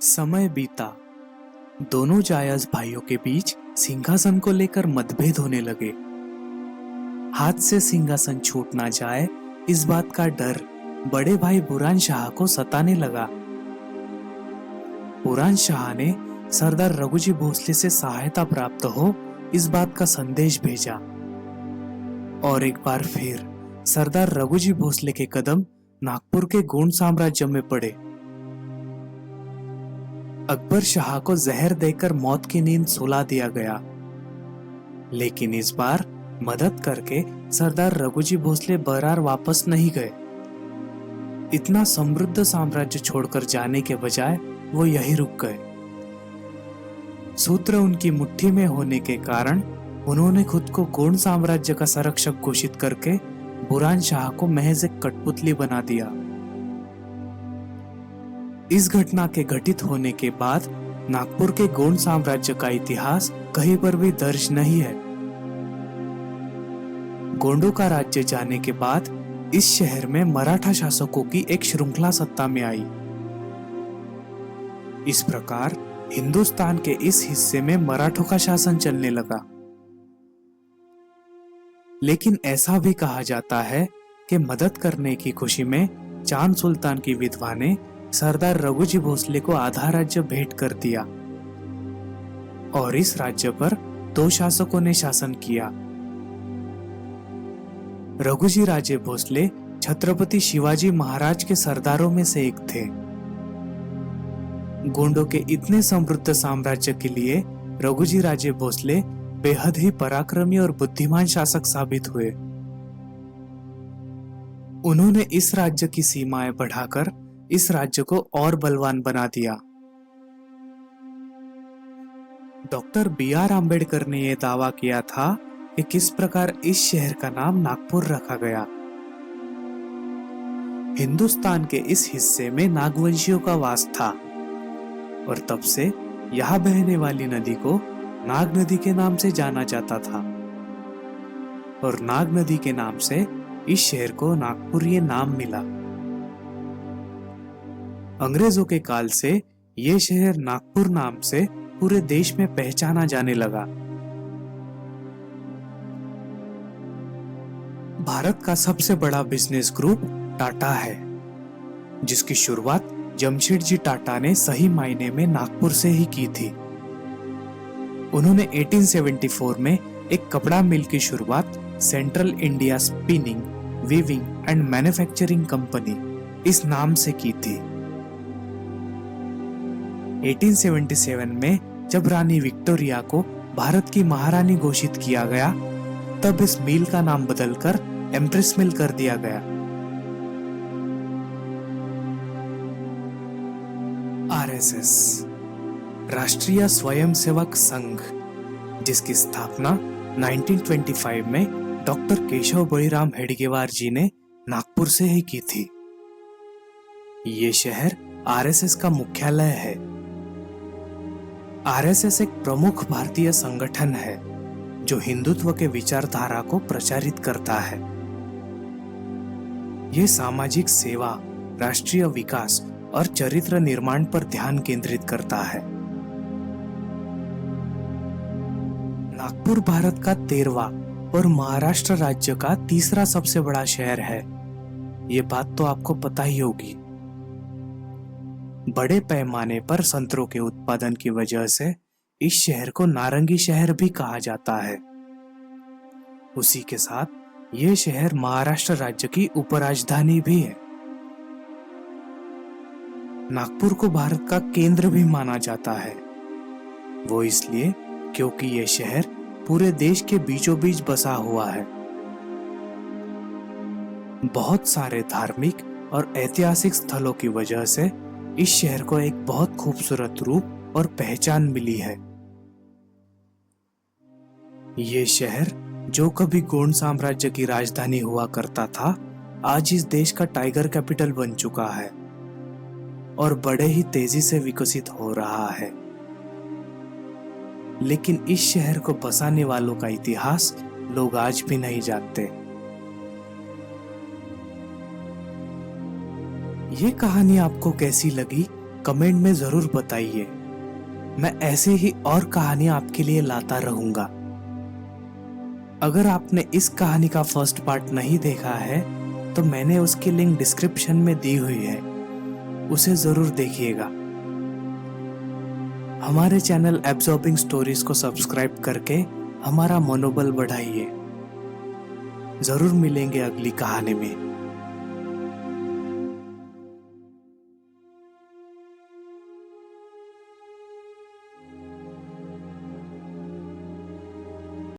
समय बीता। दोनों जायज भाइयों के बीच सिंहासन को लेकर मतभेद होने लगे। हाथ से सिंहासन छूट ना जाए, इस बात का डर बड़े भाई बुरान शाह को सताने लगा। बुरान शाह ने सरदार रघुजी भोसले से सहायता प्राप्त हो इस बात का संदेश भेजा और एक बार फिर सरदार रघुजी भोसले के कदम नागपुर के गोंड साम्राज्य में पड़े। अकबर शाह को जहर देकर मौत की नींद सुला दिया गया, लेकिन इस बार मदद करके सरदार रघुजी भोसले बरार वापस नहीं गए। इतना समृद्ध साम्राज्य छोड़कर जाने के बजाय वो यहीं रुक गए। सूत्र उनकी मुट्ठी में होने के कारण उन्होंने खुद को गोंड साम्राज्य का संरक्षक घोषित करके बुरान शाह को महज एक कठपुतली बना दिया। इस घटना के घटित होने के बाद नागपुर के गोंड साम्राज्य का इतिहास कहीं पर भी दर्ज नहीं है। गोंडों का राज्य जाने के बाद इस शहर में मराठा शासकों की एक श्रृंखला सत्ता में आई। इस प्रकार हिंदुस्तान के इस हिस्से में मराठों का शासन चलने लगा। लेकिन ऐसा भी कहा जाता है कि मदद करने की खुशी में चांद सुल्तान की विधवा ने सरदार रघुजी भोसले को आधा राज्य भेंट कर दिया और इस राज्य पर 2 शासकों ने शासन किया। रघुजी राजे भोसले छत्रपति शिवाजी महाराज के सरदारों में से एक थे। गोंडों के इतने समृद्ध साम्राज्य के लिए रघुजी राजे भोसले बेहद ही पराक्रमी और बुद्धिमान शासक साबित हुए। उन्होंने इस राज्य की सीमाएं बढ़ाकर इस राज्य को और बलवान बना दिया। Doctor B.R. आम्बेडकर ने यह दावा किया था कि किस प्रकार इस शहर का नाम नागपुर रखा गया। हिंदुस्तान के इस हिस्से में नागवंशियों का वास था और तब से यहां बहने वाली नदी को नाग नदी के नाम से जाना जाता था और नाग नदी के नाम से इस शहर को नागपुर ये नाम मिला। अंग्रेजों के काल से ये शहर नागपुर नाम से पूरे देश में पहचाना जाने लगा। भारत का सबसे बड़ा बिजनेस ग्रुप टाटा है, जिसकी शुरुआत जमशेदजी टाटा ने सही मायने में नागपुर से ही की थी। उन्होंने 1874 में एक कपड़ा मिल की शुरुआत central India spinning, weaving and manufacturing company इस नाम से की थी। 1877 में जब रानी विक्टोरिया को भारत की महारानी घोषित किया गया, तब इस मिल का नाम बदलकर एम्प्रेस मिल कर दिया गया। आरएसएस राष्ट्रीय स्वयंसेवक संघ, जिसकी स्थापना 1925 में डॉक्टर केशव बलिराम हेडगेवार जी ने नागपुर से ही की थी। ये शहर आरएसएस का मुख्यालय है। आरएसएस एक प्रमुख भारतीय संगठन है जो हिंदुत्व के विचारधारा को प्रचारित करता है। यह सामाजिक सेवा, राष्ट्रीय विकास और चरित्र निर्माण पर ध्यान केंद्रित करता है। नागपुर भारत का 13वां और महाराष्ट्र राज्य का 3रा सबसे बड़ा शहर है। ये बात तो आपको पता ही होगी। बड़े पैमाने पर संतरों के उत्पादन की वजह से इस शहर को नारंगी शहर भी कहा जाता है। उसी के साथ यह शहर महाराष्ट्र राज्य की उपराजधानी भी है। नागपुर को भारत का केंद्र भी माना जाता है। वो इसलिए क्योंकि यह शहर पूरे देश के बीचों बीच बसा हुआ है। बहुत सारे धार्मिक और ऐतिहासिक स्थलों की वजह से इस शहर को एक बहुत खूबसूरत रूप और पहचान मिली है। ये शहर जो कभी गोंड साम्राज्य की राजधानी हुआ करता था, आज इस देश का टाइगर कैपिटल बन चुका है और बड़े ही तेजी से विकसित हो रहा है। लेकिन इस शहर को बसाने वालों का इतिहास लोग आज भी नहीं जानते। ये कहानी आपको कैसी लगी कमेंट में जरूर बताइए। मैं ऐसे ही और कहानियां आपके लिए लाता रहूंगा। अगर आपने इस कहानी का फर्स्ट पार्ट नहीं देखा है तो मैंने उसकी लिंक डिस्क्रिप्शन में दी हुई है, उसे जरूर देखिएगा। हमारे चैनल एब्जॉर्बिंग स्टोरीज को सब्सक्राइब करके हमारा मनोबल बढ़ाइए। जरूर मिलेंगे अगली कहानी में।